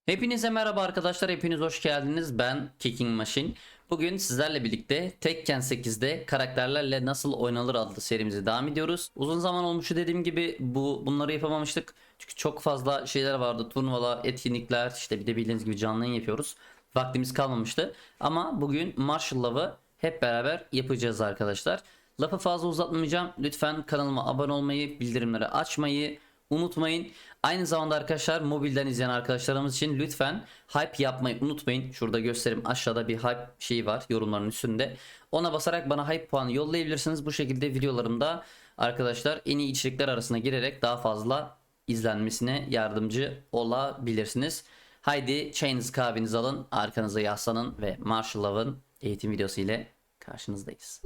Hepinize merhaba arkadaşlar, hepiniz hoş geldiniz. Ben Kicking Machine. Bugün sizlerle birlikte Tekken 8'de karakterlerle nasıl oynanır adlı serimize devam ediyoruz. Uzun zaman olmuştu, dediğim gibi bunları yapamamıştık. Çünkü çok fazla şeyler vardı. Turnuvalar, etkinlikler, işte bir de bildiğiniz gibi canlı yayın yapıyoruz. Vaktimiz kalmamıştı. Ama bugün Martial Love'ı hep beraber yapacağız arkadaşlar. Lafı fazla uzatmayacağım. Lütfen kanalıma abone olmayı, bildirimleri açmayı unutmayın. Aynı zamanda arkadaşlar, mobilden izleyen arkadaşlarımız için lütfen hype yapmayı unutmayın. Şurada gösterim, aşağıda bir hype şeyi var yorumların üstünde. Ona basarak bana hype puanı yollayabilirsiniz. Bu şekilde videolarımda arkadaşlar en iyi içerikler arasına girerek daha fazla izlenmesine yardımcı olabilirsiniz. Haydi çayınızı kahvenizi alın, arkanıza yaslanın ve Martial Love'ın eğitim videosu ile karşınızdayız.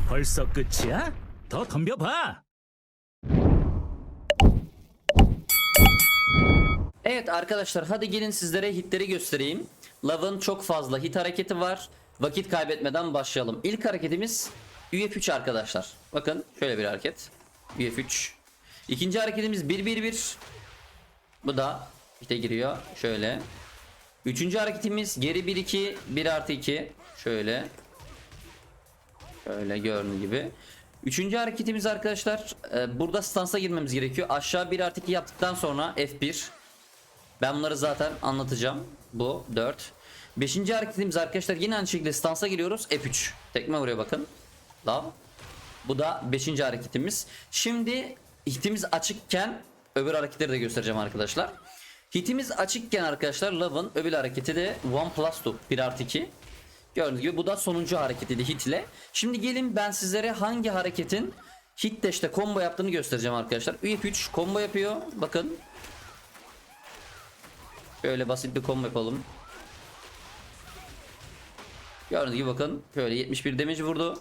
벌써 끝이야? 더 덤벼봐. Evet arkadaşlar, hadi gelin sizlere hitleri göstereyim. Love'ın çok fazla hit hareketi var. Vakit kaybetmeden başlayalım. İlk hareketimiz UF3 arkadaşlar. Bakın şöyle bir hareket. UF3. İkinci hareketimiz 1-1-1. Bu da hite giriyor. Şöyle. Üçüncü hareketimiz geri 1-2. 1+2. Şöyle. Şöyle gördüğünüz gibi. Üçüncü hareketimiz arkadaşlar, burada stansa girmemiz gerekiyor. Aşağı 1+2 yaptıktan sonra F1. Ben bunları zaten anlatacağım. Bu 4. Beşinci hareketimiz arkadaşlar, yine aynı şekilde stansa giriyoruz. F3. Tekme vuruyor bakın. Love. Bu da 5. hareketimiz. Şimdi hitimiz açıkken öbür hareketleri de göstereceğim arkadaşlar. Hitimiz açıkken arkadaşlar, Love'ın öbür hareketi de 1+2 1+2. Gördüğünüz gibi bu da sonuncu hareketiydi hit ile. Şimdi gelin ben sizlere hangi hareketin hit dash'te combo yaptığını göstereceğim arkadaşlar. UF3 combo yapıyor. Bakın. Şöyle basit bir combo yapalım. Gördüğünüz gibi bakın. Şöyle 71 damage vurdu.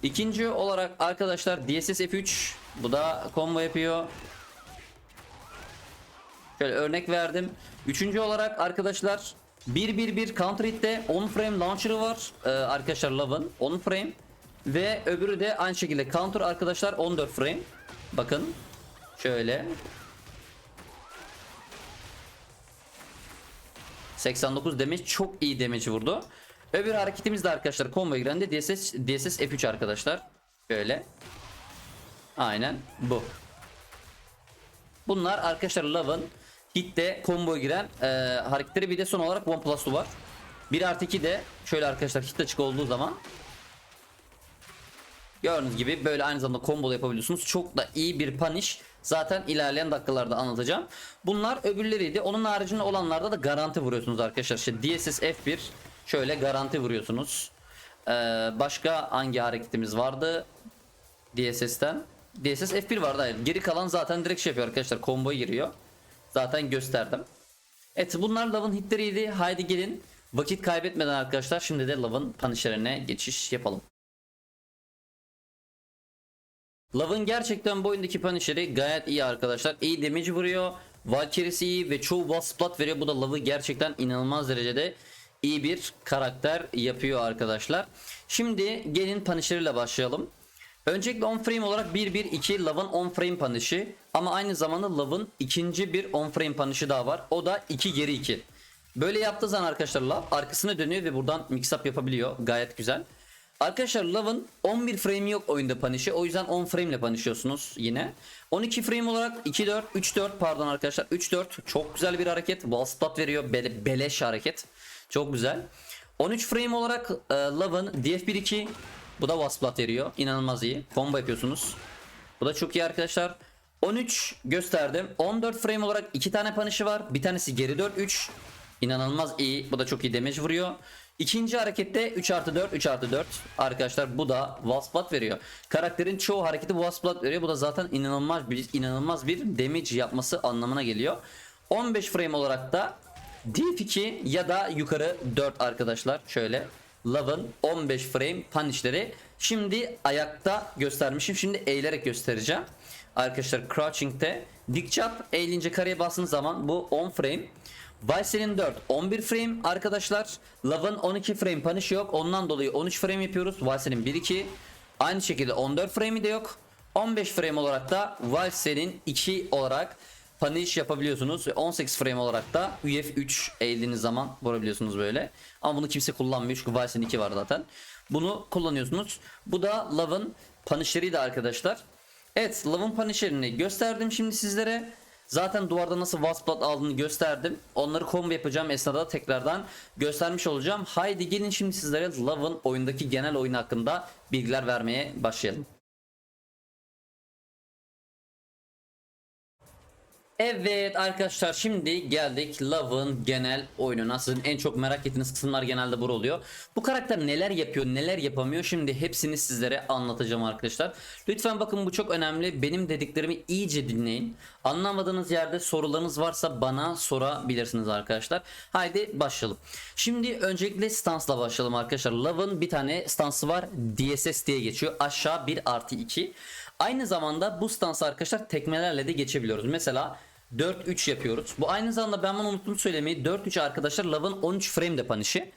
İkinci olarak arkadaşlar DSS F3. Bu da combo yapıyor. Şöyle örnek verdim. Üçüncü olarak arkadaşlar 1-1-1 counter hit'te 10 frame launcher'ı var. Arkadaşlar Love'ın 10 frame. Ve öbürü de aynı şekilde counter arkadaşlar 14 frame. Bakın. Şöyle. 89 damage, çok iyi damage vurdu. Öbür hareketimiz de arkadaşlar combo giren de DSS F3 arkadaşlar. Böyle. Aynen bu. Bunlar arkadaşlar Love'ın hitte combo giren hareketleri. Bir de son olarak 1+2 var. 1+2 de şöyle arkadaşlar, hit açık olduğu zaman gördüğünüz gibi böyle aynı zamanda combo yapabiliyorsunuz. Çok da iyi bir punish. Zaten ilerleyen dakikalarda anlatacağım. Bunlar öbürleriydi. Onun haricinde olanlarda da garanti vuruyorsunuz arkadaşlar. İşte DSS F1 şöyle garanti vuruyorsunuz. Başka hangi hareketimiz vardı? DSS'ten. DSS F1 vardı. Hayır. Geri kalan zaten direkt şey yapıyor arkadaşlar. Combo'ya giriyor. Zaten gösterdim. Evet, bunlar Love'ın hitleriydi. Haydi gelin vakit kaybetmeden arkadaşlar şimdi de Love'ın punishlerine geçiş yapalım. Love'ın gerçekten bu oyundaki punisheri gayet iyi arkadaşlar. İyi damage vuruyor. Valkyrie'si iyi ve çoğu wall splat veriyor. Bu da Love'ı gerçekten inanılmaz derecede iyi bir karakter yapıyor arkadaşlar. Şimdi gelin punisher'ıyla başlayalım. Öncelikle on frame olarak 1-1-2 Love'ın on frame punish'i. Ama aynı zamanda Love'ın ikinci bir on frame punish'i daha var. O da 2 geri 2. Böyle yaptığı zaman arkadaşlar Love arkasına dönüyor ve buradan mix up yapabiliyor. Gayet güzel. Arkadaşlar Love'ın 11 frame yok oyunda punish'i. O yüzden 10 frame ile punish'liyorsunuz yine. 12 frame olarak 2-4, 3-4 pardon arkadaşlar. 3-4 çok güzel bir hareket. Wall spot veriyor. Beleş hareket. Çok güzel. 13 frame olarak Love'ın DF1-2. Bu da wall spot veriyor. İnanılmaz iyi. Combo yapıyorsunuz. Bu da çok iyi arkadaşlar. 13 gösterdim. 14 frame olarak 2 tane punish'i var. Bir tanesi geri 4-3. İnanılmaz iyi. Bu da çok iyi damage vuruyor. İkinci harekette 3+4 3+4 arkadaşlar, bu da wall spot veriyor. Karakterin çoğu hareketi wall spot veriyor. Bu da zaten inanılmaz bir damage yapması anlamına geliyor. 15 frame olarak da DF2 ya da yukarı 4 arkadaşlar. Şöyle Love'ın 15 frame punish'leri. Şimdi ayakta göstermişim. Şimdi eğilerek göstereceğim. Arkadaşlar crouching'te dik çap eğilince kareye bastığınız zaman bu 10 frame. Vice'nin 4 11 frame arkadaşlar. Love'ın 12 frame punish yok. Ondan dolayı 13 frame yapıyoruz. Vice'nin 1-2. Aynı şekilde 14 frame'i de yok. 15 frame olarak da Vals'in 2 olarak punish yapabiliyorsunuz ve 18 frame olarak da UF3 eğildiğiniz zaman vurabiliyorsunuz böyle. Ama bunu kimse kullanmıyor çünkü Vals'in 2 var zaten. Bunu kullanıyorsunuz. Bu da Love'ın punish'leriydi arkadaşlar. Evet, Love'ın punish'lerini gösterdim şimdi sizlere. Zaten duvarda nasıl Wasplat aldığını gösterdim. Onları combo yapacağım esnada tekrardan göstermiş olacağım. Haydi gelin şimdi sizlere Love'ın oyundaki genel oyun hakkında bilgiler vermeye başlayalım. Evet arkadaşlar, şimdi geldik Love'ın genel oyununa. Sizin en çok merak ettiğiniz kısımlar genelde bu oluyor. Bu karakter neler yapıyor, neler yapamıyor, şimdi hepsini sizlere anlatacağım arkadaşlar. Lütfen bakın, bu çok önemli. Benim dediklerimi iyice dinleyin. Anlamadığınız yerde sorularınız varsa bana sorabilirsiniz arkadaşlar. Haydi başlayalım. Şimdi öncelikle stansla başlayalım arkadaşlar. Love'ın bir tane stansı var. DSS diye geçiyor. Aşağı 1+2. Aynı zamanda bu stansı arkadaşlar tekmelerle de geçebiliyoruz. Mesela 4-3 yapıyoruz. Bu aynı zamanda, ben bunu unuttum söylemeyi, 4-3 arkadaşlar Love'ın 13 frame de punish'i.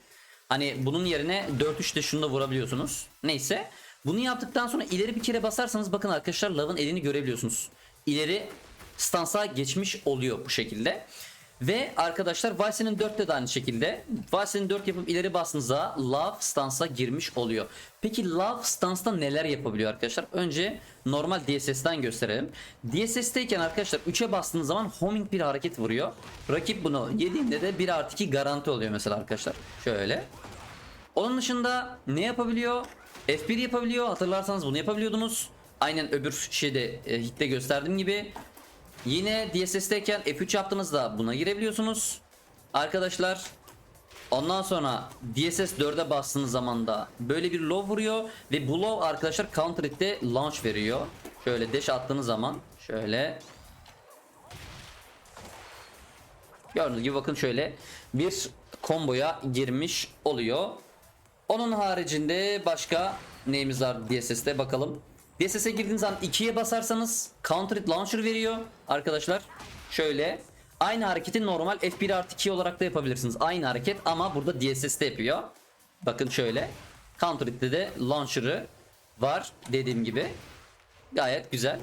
Hani bunun yerine 4-3 de şunu da vurabiliyorsunuz. Neyse. Bunu yaptıktan sonra ileri bir kere basarsanız bakın arkadaşlar, Love'ın elini görebiliyorsunuz. İleri stansa geçmiş oluyor bu şekilde. Ve arkadaşlar Vals'in 4'te de aynı şekilde. Vals'in 4 yapıp ileri bastığınızda Love stansa girmiş oluyor. Peki Love stansta neler yapabiliyor arkadaşlar? Önce normal DSS'den gösterelim. DSS'teyken arkadaşlar 3'e bastığınız zaman homing bir hareket vuruyor. Rakip bunu yediğinde de 1+2 garanti oluyor mesela arkadaşlar. Şöyle. Onun dışında ne yapabiliyor? F1 yapabiliyor. Hatırlarsanız bunu yapabiliyordunuz. Aynen öbür şeyde hitte gösterdiğim gibi. Yine DSS'teyken F3 yaptığınızda buna girebiliyorsunuz arkadaşlar. Ondan sonra DSS 4'e bastığınız zaman da böyle bir low vuruyor ve bu low arkadaşlar counter hit'te launch veriyor. Şöyle dash attığınız zaman şöyle gördüğünüz gibi bakın, şöyle bir komboya girmiş oluyor. Onun haricinde başka neyimiz var DSS'te bakalım. DSS'e girdiğiniz zaman 2'ye basarsanız counter hit launcher veriyor arkadaşlar. Şöyle aynı hareketi normal F1+2 olarak da yapabilirsiniz. Aynı hareket ama burada DSS'te yapıyor. Bakın şöyle counter hit'te de launcher'ı var dediğim gibi. Gayet güzel.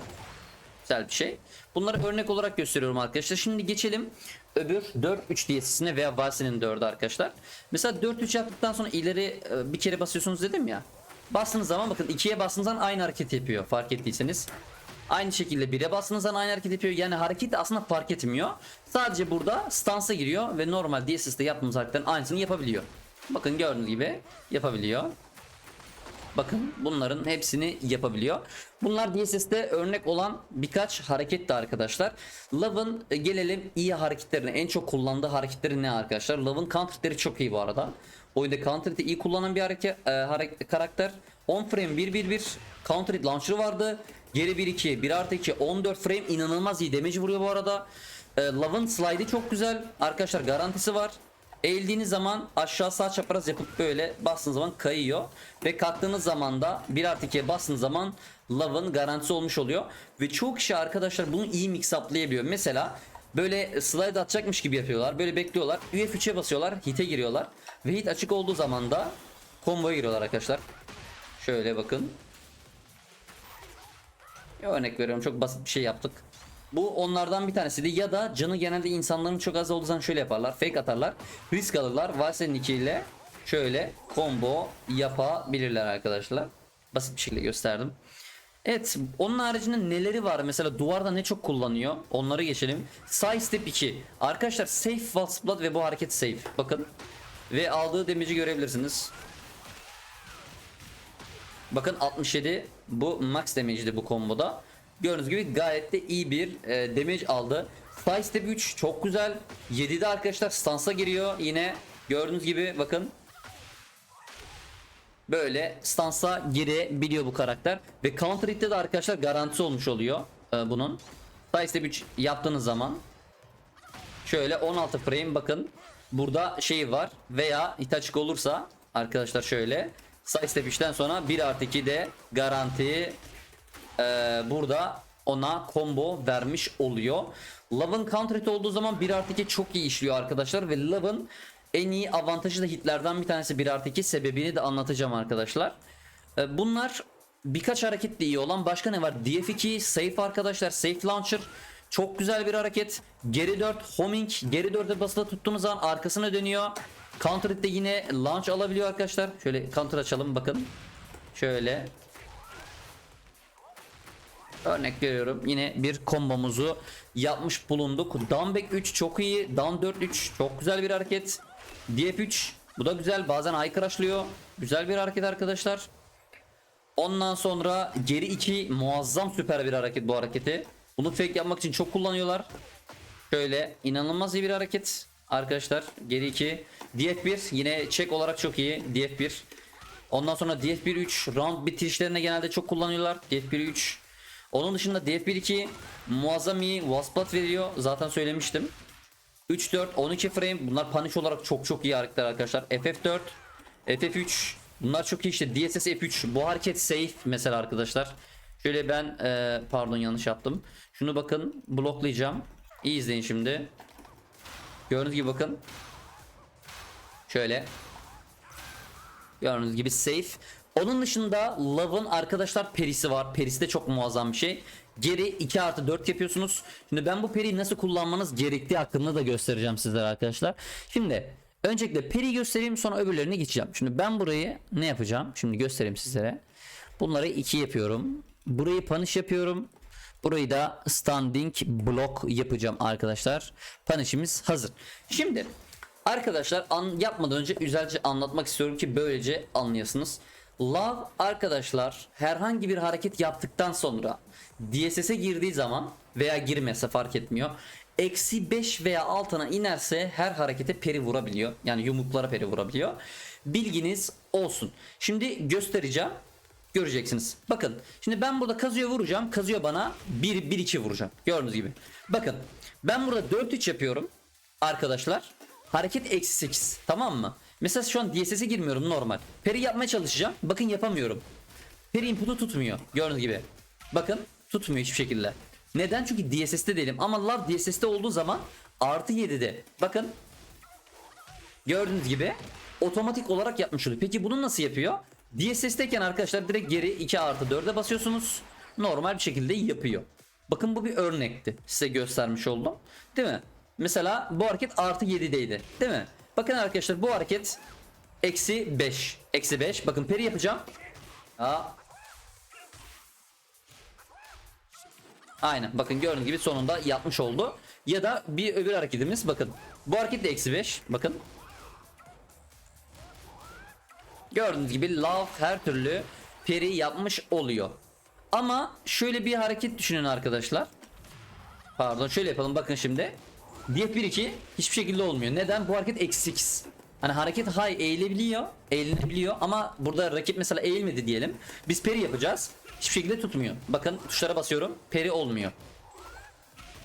Güzel bir şey. Bunları örnek olarak gösteriyorum arkadaşlar. Şimdi geçelim öbür 4-3 DSS'ine veya Vals'in 4'ü arkadaşlar. Mesela 4-3 yaptıktan sonra ileri bir kere basıyorsunuz dedim ya. Bastığınız zaman bakın 2'ye bastığınız zaman aynı hareket yapıyor, fark ettiyseniz. Aynı şekilde 1'e bastığınız zaman aynı hareket yapıyor. Yani hareket aslında fark etmiyor. Sadece burada stansa giriyor ve normal DSS'de yaptığımız hareketlerin aynısını yapabiliyor. Bakın gördüğünüz gibi yapabiliyor. Bakın bunların hepsini yapabiliyor. Bunlar DSS'de örnek olan birkaç hareket de arkadaşlar. Love'ın gelelim iyi hareketlerine, en çok kullandığı hareketleri ne arkadaşlar? Love'ın counter'leri çok iyi bu arada. Oyunda counter'ı iyi kullanan bir karakter. 10 frame 1-1-1 counter hit launcher'ı vardı. Geri 1-2 1+2 14 frame inanılmaz iyi damage vuruyor bu arada. Love'ın slide'i çok güzel. Arkadaşlar garantisi var. Eğildiğiniz zaman aşağı sağ çapraz yapıp böyle bastığınız zaman kayıyor. Ve kalktığınız zaman da 1+2'ye bastığınız zaman Love'ın garantisi olmuş oluyor. Ve çoğu kişi arkadaşlar bunu iyi mix up'layabiliyor. Mesela böyle slide atacakmış gibi yapıyorlar. Böyle bekliyorlar. UF3'e basıyorlar. Hit'e giriyorlar. Ve hit açık olduğu zaman da combo'ya giriyorlar arkadaşlar. Şöyle bakın. Örnek veriyorum, çok basit bir şey yaptık. Bu onlardan bir tanesiydi. Ya da canı genelde insanların çok az olduğu zaman şöyle yaparlar. Fake atarlar. Risk alırlar. Vals'in 2 ile şöyle combo yapabilirler arkadaşlar. Basit bir şekilde gösterdim. Evet, onun haricinde neleri var? Mesela duvarda ne çok kullanıyor? Onları geçelim. Side step 2. Arkadaşlar safe Wasplat ve bu hareket safe. Bakın. Ve aldığı damage'i görebilirsiniz. Bakın 67, bu max damage'di bu komboda. Gördüğünüz gibi gayet de iyi bir damage aldı. Side step 3 çok güzel. 7'de arkadaşlar stansa giriyor. Yine gördüğünüz gibi bakın. Böyle stansa girebiliyor bu karakter. Ve counter hit'te de arkadaşlar garantisi olmuş oluyor bunun. Side step 3 yaptığınız zaman. Şöyle 16 frame bakın. Burada şey var. Veya hit açık olursa arkadaşlar şöyle. Side step 3'ten sonra 1+2 de garanti burada ona combo vermiş oluyor. Love'ın counter hit olduğu zaman 1+2 çok iyi işliyor arkadaşlar ve Love'ın en iyi avantajı da hitlerden bir tanesi 1+2, sebebini de anlatacağım arkadaşlar. Bunlar birkaç hareketle iyi olan başka ne var? DF2 safe arkadaşlar, safe launcher çok güzel bir hareket. Geri 4 homing, geri 4'e basılı tuttuğumuz zaman arkasına dönüyor. Counter hit'te yine launch alabiliyor arkadaşlar. Şöyle counter açalım bakın. Şöyle örnek veriyorum. Yine bir kombomuzu yapmış bulunduk. Down back 3 çok iyi. Down 4 3 çok güzel bir hareket. DF3 bu da güzel. Bazen eye crashlıyor. Güzel bir hareket arkadaşlar. Ondan sonra geri 2 muazzam süper bir hareket bu hareketi. Bunu fake yapmak için çok kullanıyorlar. Şöyle inanılmaz iyi bir hareket arkadaşlar. Geri 2 DF1 yine check olarak çok iyi. DF1. Ondan sonra DF1 3 round bitirişlerine genelde çok kullanıyorlar. DF1 3. Onun dışında DF1 2 muazzam iyi Wasplat veriyor. Zaten söylemiştim. 3 4 12 frame bunlar punish olarak çok iyi hareketler arkadaşlar. FF4 FF3 bunlar çok iyi işte. DSS F3 bu hareket safe mesela arkadaşlar. Şöyle ben pardon yanlış yaptım. Şunu bakın bloklayacağım. İyi izleyin şimdi. Gördüğünüz gibi bakın. Şöyle. Gördüğünüz gibi safe. Onun dışında Love'ın arkadaşlar perisi var. Perisi de çok muazzam bir şey. Geri 2+4 yapıyorsunuz. Şimdi ben bu periyi nasıl kullanmanız gerektiği hakkında da göstereceğim sizlere arkadaşlar. Şimdi öncelikle periyi göstereyim sonra öbürlerine geçeceğim. Şimdi ben burayı ne yapacağım? Şimdi göstereyim sizlere. Bunları 2 yapıyorum. Burayı punish yapıyorum. Burayı da standing block yapacağım arkadaşlar. Punish'imiz hazır. Şimdi arkadaşlar yapmadan önce güzelce anlatmak istiyorum ki böylece anlayasınız. Love arkadaşlar herhangi bir hareket yaptıktan sonra DSS'e girdiği zaman veya girmese fark etmiyor. -5 veya altına inerse her harekete peri vurabiliyor. Yani yumruklara peri vurabiliyor. Bilginiz olsun. Şimdi göstereceğim. Göreceksiniz. Bakın. Şimdi ben burada Kazuya vuracağım. Kazuya bana 1-1-2 vuracağım. Gördüğünüz gibi. Bakın. Ben burada 4-3 yapıyorum. Arkadaşlar. Hareket -8. Tamam mı? Mesela şu an DSS'e girmiyorum normal. Peri yapmaya çalışacağım. Bakın yapamıyorum. Peri input'u tutmuyor. Gördüğünüz gibi. Bakın. Tutmuyor hiçbir şekilde. Neden? Çünkü DSS'te değilim. Ama Love DSS'te olduğu zaman +7'de. Bakın. Gördüğünüz gibi. Otomatik olarak yapmış oluyor. Peki bunu nasıl yapıyor? DSS'teyken arkadaşlar direkt geri 2+4'e basıyorsunuz. Normal bir şekilde yapıyor. Bakın bu bir örnekti. Size göstermiş oldum. Değil mi? Mesela bu hareket +7'deydi. Değil mi? Bakın arkadaşlar bu hareket -5. -5. Bakın peri yapacağım. Aynen. Bakın gördüğünüz gibi sonunda yapmış oldu. Ya da bir öbür hareketimiz bakın. Bu hareket de -5. Bakın. Gördüğünüz gibi Love her türlü peri yapmış oluyor. Ama şöyle bir hareket düşünün arkadaşlar. Pardon şöyle yapalım bakın şimdi. DF1-2 hiçbir şekilde olmuyor. Neden? Bu hareket -8. Hani hareket high eğilebiliyor ama burada rakip mesela eğilmedi diyelim. Biz peri yapacağız. Hiçbir şekilde tutmuyor. Bakın tuşlara basıyorum. Peri olmuyor.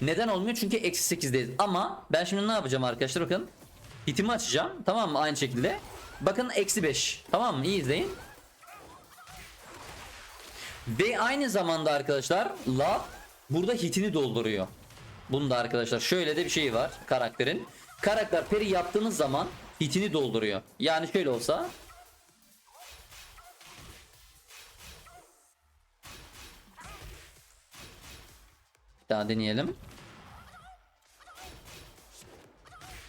Neden olmuyor? Çünkü -8'deyiz. Ama ben şimdi ne yapacağım arkadaşlar bakın. Hitimi açacağım. Tamam mı? Aynı şekilde. Bakın -5. Tamam mı? İyi izleyin. Ve aynı zamanda arkadaşlar Love burada hitini dolduruyor. Bunda arkadaşlar şöyle de bir şey var karakterin. Karakter peri yaptığınız zaman hitini dolduruyor. Yani şöyle olsa. Bir daha deneyelim.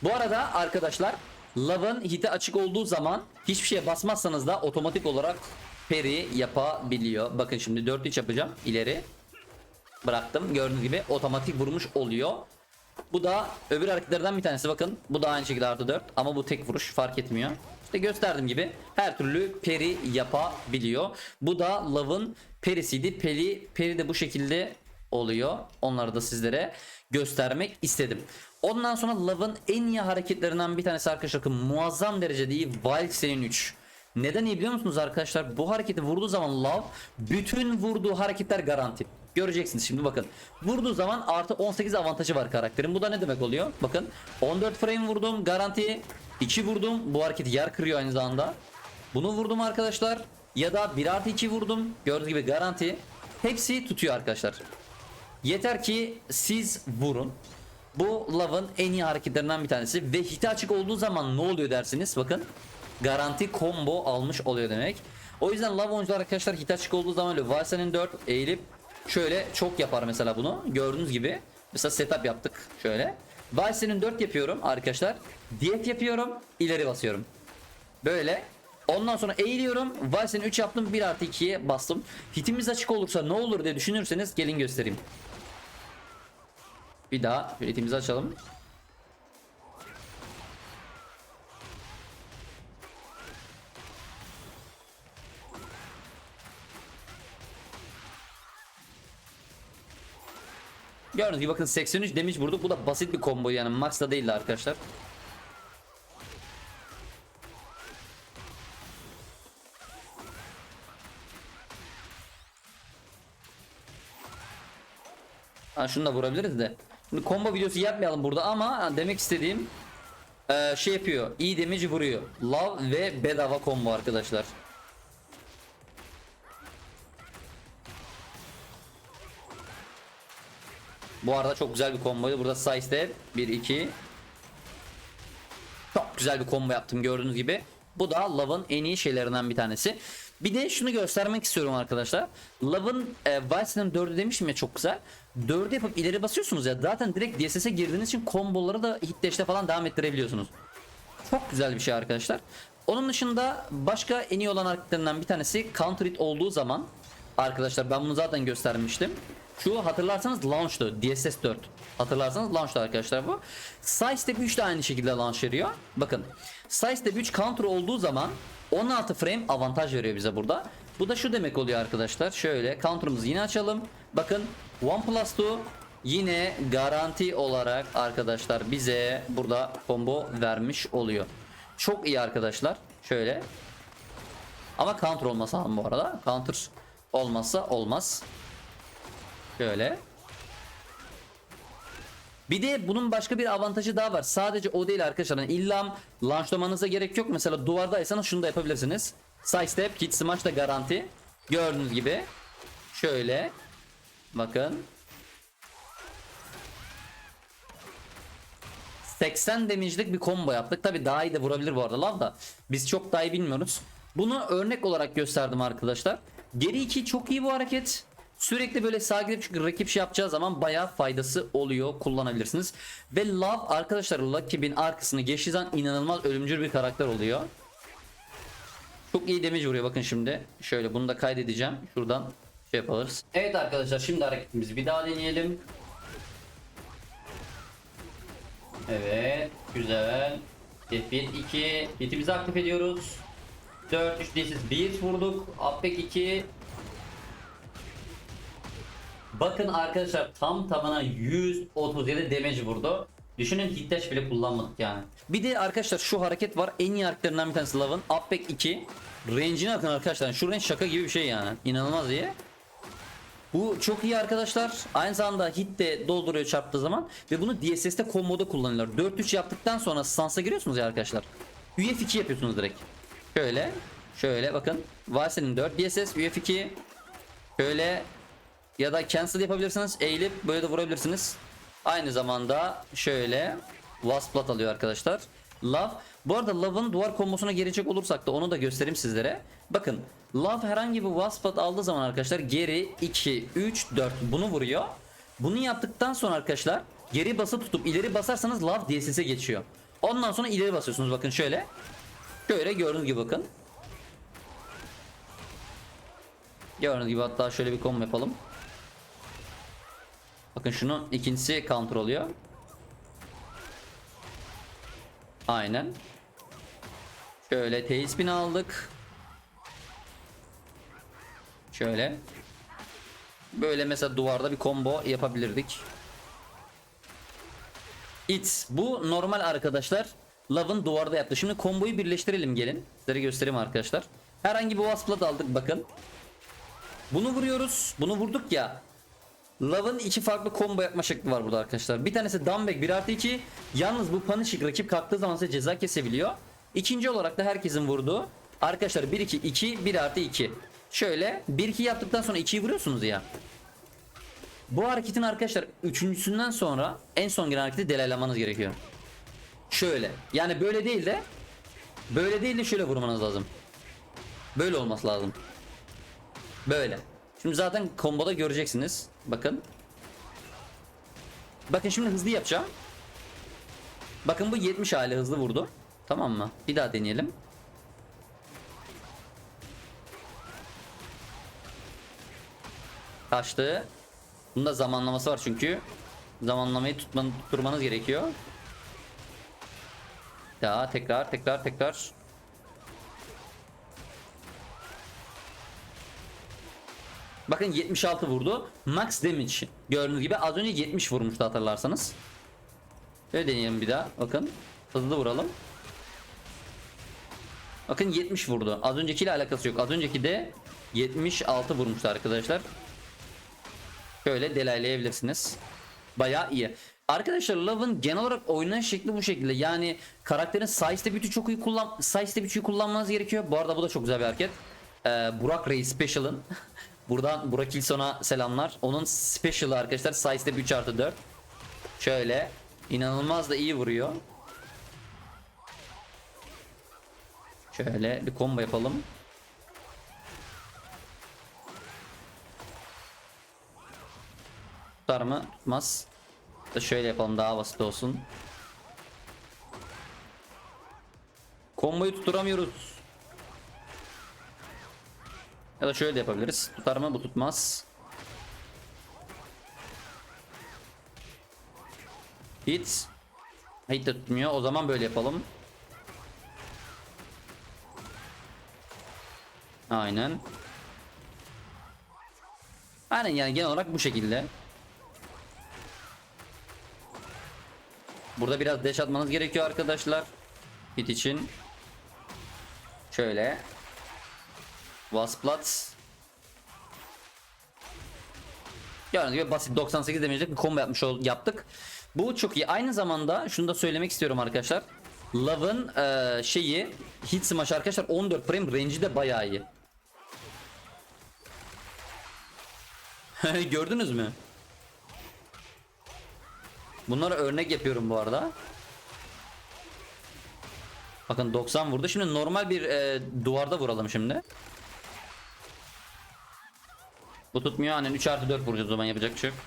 Bu arada arkadaşlar Love'ın hiti açık olduğu zaman hiçbir şeye basmazsanız da otomatik olarak peri yapabiliyor. Bakın şimdi 4-3 yapacağım. İleri bıraktım. Gördüğünüz gibi otomatik vurmuş oluyor. Bu da öbür hareketlerden bir tanesi. Bakın bu da aynı şekilde +4 ama bu tek vuruş fark etmiyor. İşte gösterdiğim gibi her türlü peri yapabiliyor. Bu da Love'ın perisiydi. Peri de bu şekilde oluyor. Onları da sizlere göstermek istedim. Ondan sonra Love'ın en iyi hareketlerinden bir tanesi arkadaşlar muazzam derecede iyi Wild Senin 3. Neden iyi biliyor musunuz arkadaşlar? Bu hareketi vurduğu zaman Love bütün vurduğu hareketler garanti. Göreceksiniz şimdi bakın. Vurduğu zaman +18 avantajı var karakterin. Bu da ne demek oluyor? Bakın 14 frame vurdum garanti. 2 vurdum. Bu hareketi yer kırıyor aynı zamanda. Bunu vurdum arkadaşlar. Ya da 1+2 vurdum. Gördüğünüz gibi garanti. Hepsi tutuyor arkadaşlar. Yeter ki siz vurun. Bu Love'ın en iyi hareketlerinden bir tanesi. Ve hiti açık olduğu zaman ne oluyor dersiniz? Bakın. Garanti combo almış oluyor demek. O yüzden Love oyuncular arkadaşlar hit açık olduğu zaman öyle Valse'nin 4 eğilip şöyle çok yapar mesela bunu. Gördüğünüz gibi. Mesela setup yaptık şöyle. Valse'nin 4 yapıyorum arkadaşlar. DF yapıyorum. İleri basıyorum. Böyle. Ondan sonra eğiliyorum. Valse'nin 3 yaptım. 1+2'ye bastım. Hitimiz açık olursa ne olur diye düşünürseniz gelin göstereyim. Bir daha hitimizi açalım. Gördüğünüz gibi bakın 83 damage vurduk. Bu da basit bir combo yani max da değildi arkadaşlar. Ha, şunu da vurabiliriz de. Şimdi combo videosu yapmayalım burada ama demek istediğim şey yapıyor. İyi damage vuruyor. Love ve bedava combo arkadaşlar. Bu arada çok güzel bir komboydu. Burada side step 1-2. Çok güzel bir combo yaptım gördüğünüz gibi. Bu da Love'ın en iyi şeylerinden bir tanesi. Bir de şunu göstermek istiyorum arkadaşlar. Love'ın Vice'nin 4'ü demişim ya çok güzel. 4'ü yapıp ileri basıyorsunuz ya. Zaten direkt DSS'e girdiğiniz için komboları da hit dash'te falan devam ettirebiliyorsunuz. Çok güzel bir şey arkadaşlar. Onun dışında başka en iyi olan hareketlerinden bir tanesi counter hit olduğu zaman arkadaşlar ben bunu zaten göstermiştim. Şu hatırlarsanız launch'tu. DSS 4. Hatırlarsanız launch'tu arkadaşlar bu. Side step 3 de aynı şekilde launch veriyor. Bakın. Side step 3 counter olduğu zaman 16 frame avantaj veriyor bize burada. Bu da şu demek oluyor arkadaşlar. Şöyle counter'ımızı yine açalım. Bakın 1+2 yine garanti olarak arkadaşlar bize burada combo vermiş oluyor. Çok iyi arkadaşlar. Şöyle. Ama counter olmasa bu arada. Counter olmazsa olmaz. Şöyle. Bir de bunun başka bir avantajı daha var. Sadece o değil arkadaşlar. Yani illa launchlamanıza gerek yok. Mesela duvardaysanız şunu da yapabilirsiniz. Side step, hit smash da garanti. Gördüğünüz gibi. Şöyle. Bakın. 80 damage'lik bir combo yaptık. Tabi daha iyi de vurabilir bu arada Love da. Biz çok daha iyi bilmiyoruz. Bunu örnek olarak gösterdim arkadaşlar. Geri 2 çok iyi bu hareket. Sürekli böyle sağa gidip rakip şey yapacağı zaman bayağı faydası oluyor. Kullanabilirsiniz. Ve Love arkadaşlar rakibin arkasını geçtiği zaman inanılmaz ölümcül bir karakter oluyor. Çok iyi damage vuruyor bakın şimdi. Şöyle bunu da kaydedeceğim. Şuradan şey yaparız. Evet arkadaşlar şimdi hareketimizi bir daha deneyelim. Evet güzel. 1-2 hitimizi aktif ediyoruz. 4 3 desiz 1 vurduk. Upback 2. Bakın arkadaşlar tam tamına 137 damage vurdu. Düşünün hit dash bile kullanmadık yani. Bir de arkadaşlar şu hareket var. En iyi hareketlerinden bir tanesi Love'ın. Upback 2. Range'ine bakın arkadaşlar. Şu range şaka gibi bir şey yani. İnanılmaz iyi. Bu çok iyi arkadaşlar. Aynı zamanda hit de dolduruyor çarptığı zaman. Ve bunu DSS'te komboda kullanıyorlar. 4-3 yaptıktan sonra stance'a giriyorsunuz ya arkadaşlar. UF2 yapıyorsunuz direkt. Şöyle. Şöyle bakın. Valse'nin 4 DSS UF2. Şöyle. Ya da cancel yapabilirsiniz. Eğilip böyle de vurabilirsiniz. Aynı zamanda şöyle Wasplat alıyor arkadaşlar. Love. Bu arada Love'ın duvar kombosuna gelecek olursak da onu da göstereyim sizlere. Bakın Love herhangi bir Wasplat aldığı zaman arkadaşlar geri 2, 3, 4 bunu vuruyor. Bunu yaptıktan sonra arkadaşlar geri bası tutup ileri basarsanız Love DSS'e geçiyor. Ondan sonra ileri basıyorsunuz bakın şöyle. Şöyle gördüğünüz gibi bakın. Gördüğünüz gibi hatta şöyle bir combo yapalım. Bakın şunun ikincisi counter oluyor. Aynen. Şöyle tailspin aldık. Şöyle. Böyle mesela duvarda bir combo yapabilirdik. Bu normal arkadaşlar. Love'ın duvarda yaptı. Şimdi komboyu birleştirelim gelin. Sizlere göstereyim arkadaşlar. Herhangi bir Wasplat aldık bakın. Bunu vuruyoruz. Bunu vurduk ya. Love'ın iki farklı combo yapma şekli var burada arkadaşlar. Bir tanesi Dumbback 1+2. Yalnız bu Punishing rakip kalktığı zaman size ceza kesebiliyor. İkinci olarak da herkesin vurduğu. Arkadaşlar 1-2-2 1+2. Şöyle 1-2 yaptıktan sonra 2'yi vuruyorsunuz ya. Bu hareketin arkadaşlar üçüncüsünden sonra en son gelen hareketi delaylamanız gerekiyor. Şöyle. Yani böyle değil de şöyle vurmanız lazım. Böyle olması lazım. Böyle. Şimdi zaten komboda göreceksiniz. Bakın. Bakın şimdi hızlı yapacağım. Bakın bu 70 hali hızlı vurdu. Tamam mı? Bir daha deneyelim. Kaçtı. Bunda zamanlaması var çünkü. Zamanlamayı tutturmanız gerekiyor. Daha tekrar. Bakın 76 vurdu. Max damage. Gördüğünüz gibi az önce 70 vurmuştu hatırlarsanız. Şöyle deneyelim bir daha. Bakın. Hızlı vuralım. Bakın 70 vurdu. Az öncekiyle alakası yok. Az önceki de 76 vurmuştu arkadaşlar. Şöyle delaylayabilirsiniz. Bayağı iyi. Arkadaşlar Love'ın genel olarak oynanış şekli bu şekilde. Yani karakterin side step'i çok iyi kullanmanız gerekiyor. Bu arada bu da çok güzel bir hareket. Burak Reis Special'ın buradan Burak İlson'a selamlar. Onun special'ı arkadaşlar side step 3+4. Şöyle inanılmaz da iyi vuruyor. Şöyle bir combo yapalım. Tutar mı? Tutmaz. Da şöyle yapalım daha basit olsun. Komboyu tutturamıyoruz. Ya da şöyle de yapabiliriz. Tutar mı? Bu tutmaz. Hit. Hit de tutmuyor. O zaman böyle yapalım. Aynen. Aynen yani genel olarak bu şekilde. Burada biraz dash atmanız gerekiyor arkadaşlar. Hit için. Şöyle. Wasplat. Gördüğünüz gibi basit 98 damage'lik bir combo yaptık. Bu çok iyi. Aynı zamanda şunu da söylemek istiyorum arkadaşlar. Love'ın şeyi hit smash arkadaşlar 14 frame range'i de bayağı iyi. Gördünüz mü? Bunlara örnek yapıyorum bu arada. Bakın 90 vurdu. Şimdi normal bir duvarda vuralım şimdi. Bu tutmuyor. Hani 3+4 vuracağız o zaman yapacak bir şey yok.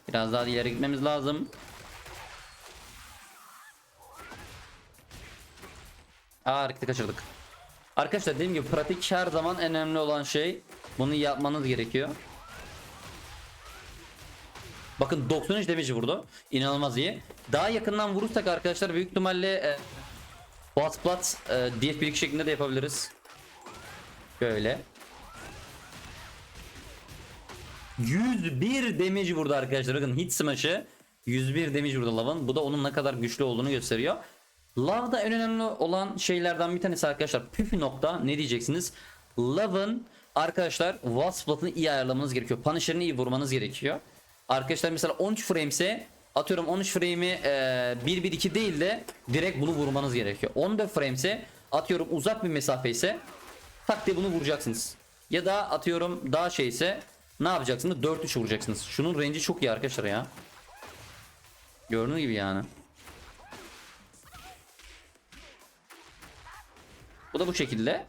Biraz daha ileri gitmemiz lazım. Hareketi kaçırdık. Arkadaşlar dediğim gibi pratik her zaman en önemli olan şey. Bunu yapmanız gerekiyor. Bakın 93 damage vurdu. İnanılmaz iyi. Daha yakından vurursak arkadaşlar büyük ihtimalle Wasplat DF1 şeklinde de yapabiliriz. Böyle. 101 damage vurdu arkadaşlar. Bakın hit smash'ı 101 damage vurdu Love'ın. Bu da onun ne kadar güçlü olduğunu gösteriyor. Love'da en önemli olan şeylerden bir tanesi arkadaşlar püf nokta ne diyeceksiniz? Love'ın arkadaşlar Wasplat'ını iyi ayarlamanız gerekiyor. Punisher'ını iyi vurmanız gerekiyor. Arkadaşlar mesela 13 frame ise atıyorum 13 frame'i 1-1-2 değil de direkt bunu vurmanız gerekiyor. 14 frame ise atıyorum uzak bir mesafe ise tak diye bunu vuracaksınız. Ya da atıyorum daha şey ise ne yapacaksınız? 4-3 vuracaksınız. Şunun range'i çok iyi arkadaşlar ya. Gördüğünüz gibi yani. Bu da bu şekilde.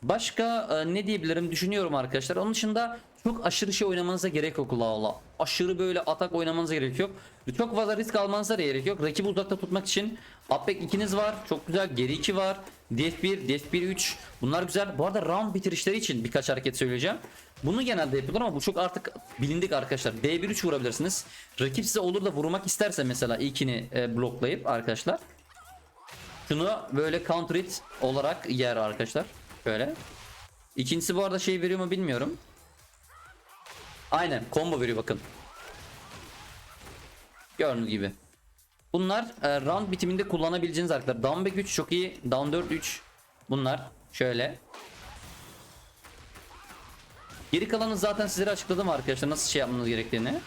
Başka ne diyebilirim düşünüyorum arkadaşlar. Onun dışında çok aşırı şey oynamanıza gerek yok. Allah. Aşırı böyle atak oynamanıza gerek yok. Çok fazla risk almanıza da gerek yok. Rakibi uzakta tutmak için Upback 2'niz var. Çok güzel. Geri 2 var. DF1, DF1 3. Bunlar güzel. Bu arada round bitirişleri için birkaç hareket söyleyeceğim. Bunu genelde yapıyorlar ama bu çok artık bilindik arkadaşlar. D1 3 vurabilirsiniz. Rakip size olur da vurmak isterse mesela ilkini bloklayıp arkadaşlar. Şunu böyle counter hit olarak yer arkadaşlar. Böyle. İkincisi bu arada şey veriyor mu bilmiyorum. Aynen combo veriyor bakın. Gördüğünüz gibi. Bunlar round bitiminde kullanabileceğiniz hareketler. Down back 3 çok iyi. Down 4 3. Bunlar şöyle. Geri kalanı zaten sizlere açıkladım arkadaşlar nasıl şey yapmanız gerektiğini.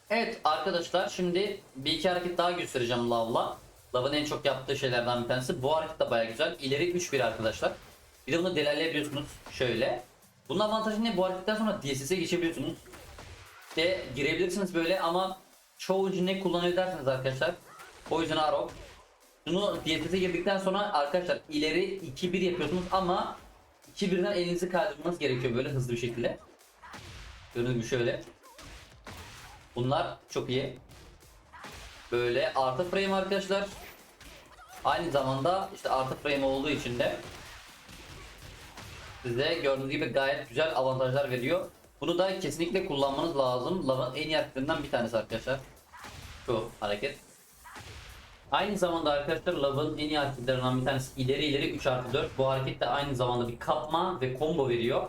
Evet arkadaşlar şimdi bir iki hareket daha göstereceğim Love'la. Love'ın en çok yaptığı şeylerden bir tanesi. Bu hareket de baya güzel. İleri 3-1 arkadaşlar. Bir de bunu delaylayabiliyorsunuz. Şöyle. Bunun avantajı ne? Bu hareketten sonra DSS'e geçebiliyorsunuz. Ve girebilirsiniz böyle ama çoğu ne kullanıyor derseniz arkadaşlar. Poison Arrow. Şunu diyetete girdikten sonra arkadaşlar ileri 2-1 yapıyorsunuz ama 2-1'den elinizi kaydırmanız gerekiyor böyle hızlı bir şekilde. Gördüğünüz gibi şöyle. Bunlar çok iyi. Böyle artı frame arkadaşlar. Aynı zamanda işte artı frame olduğu için de size gördüğünüz gibi gayet güzel avantajlar veriyor. Bunu da kesinlikle kullanmanız lazım. Love'ın en iyi hareketlerinden bir tanesi arkadaşlar. Şu hareket. Aynı zamanda arkadaşlar Love'ın en iyi hareketlerinden bir tanesi ileri 3+4. Bu hareket de aynı zamanda bir kapma ve combo veriyor.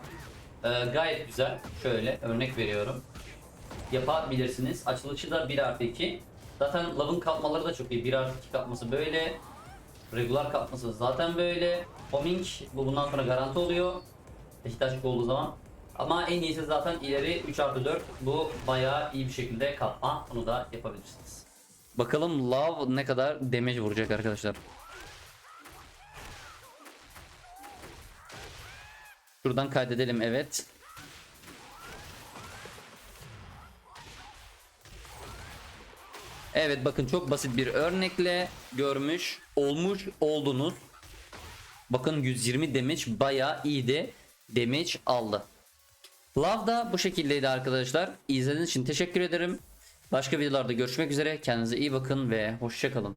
Gayet güzel. Şöyle örnek veriyorum. Yapabilirsiniz. Açılışı da 1+2. Zaten Love'ın kapmaları da çok iyi. 1+2 kapması böyle. Regular kapması zaten böyle. Homing bu bundan sonra garanti oluyor. Beşiktaş olduğu zaman. Ama en iyisi zaten ileri 3+4. Bu bayağı iyi bir şekilde kapma. Bunu da yapabilirsiniz. Bakalım Love ne kadar damage vuracak arkadaşlar. Şuradan kaydedelim, evet. Evet bakın çok basit bir örnekle görmüş oldunuz. Bakın 120 damage bayağı iyiydi. Damage aldı. Love da bu şekildeydi arkadaşlar. İzlediğiniz için teşekkür ederim. Başka videolarda görüşmek üzere. Kendinize iyi bakın ve hoşça kalın.